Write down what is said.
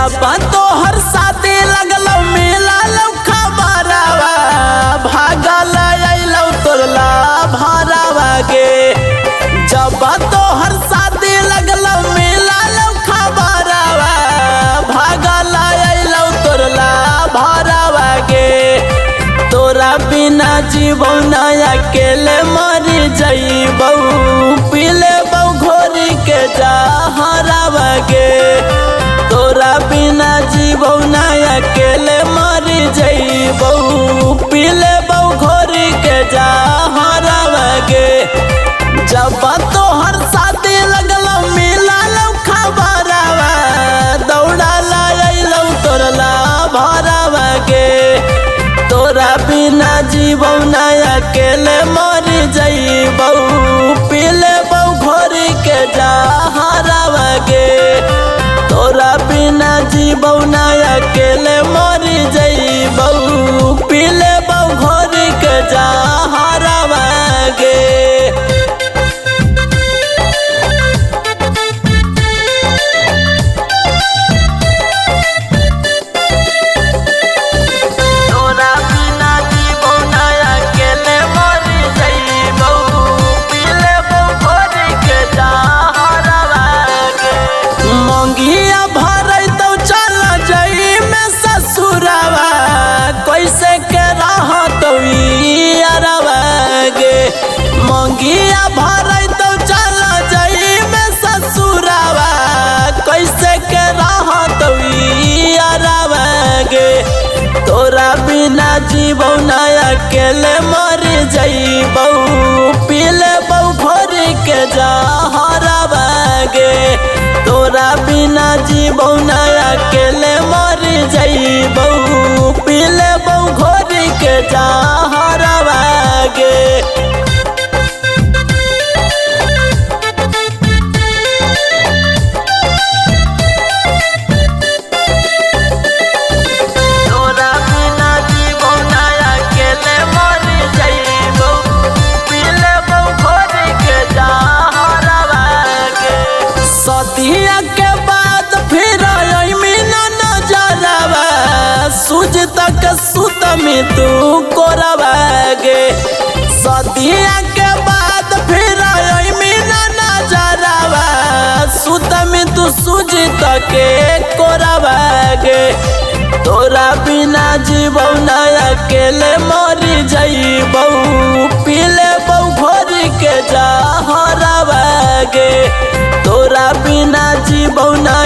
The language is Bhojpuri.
जब तोहर साथे लगल मेला लौखा बारावा भागल अइलौ तोरला भरावा गे। जब तोहर साथे लगल मेला लौखा बारावा भागल अइलौ तोरला भरावा गे। तोरा बिना जीवौ ना अकेले मरी जइबौ पीले बौ घोरी के जहरावा गे। तोरा बिना जीवौ ना अकेले मरी जइबौ पीले बौ घोरी के जहरावा गे। जब तोहर साथे लगल मेला लौखा बारावा दौड़ल अइलौ तोरला भरावा गे। तोरा बिना जीवौ ना अकेले मरी जइबौ पीले बौ घोरी के जहरावा गे। तोरा बिना जीवौ ना अकेले मरी जइबौ पीले बौ घोरी के जहरावा गे। मंगिया भरैतौ चल जई में ससुरावा कैसे के रहतौ यारावा गे। तोरा बिना जीवौ ना अकेले मरी जइबौ पीले बौ घोरी के जहरावा गे। तोरा बिना जीवौ ना अकेले मरी जइबौ पीले बौ घोरी के जहरावा गे। सदिया के बाद फिर अइमिना नजरवा सूझ तक सुत में तू कोरवा गे। सदिया के बाद फिर अइमिना नजरवा सुत में तू सूझ तक कोरवा गे। तोरा बिना जीवौ ना अकेले मरी जइबौ पीले बौ घोरी के जहरावा गे। तोरा बिना जीवौ ना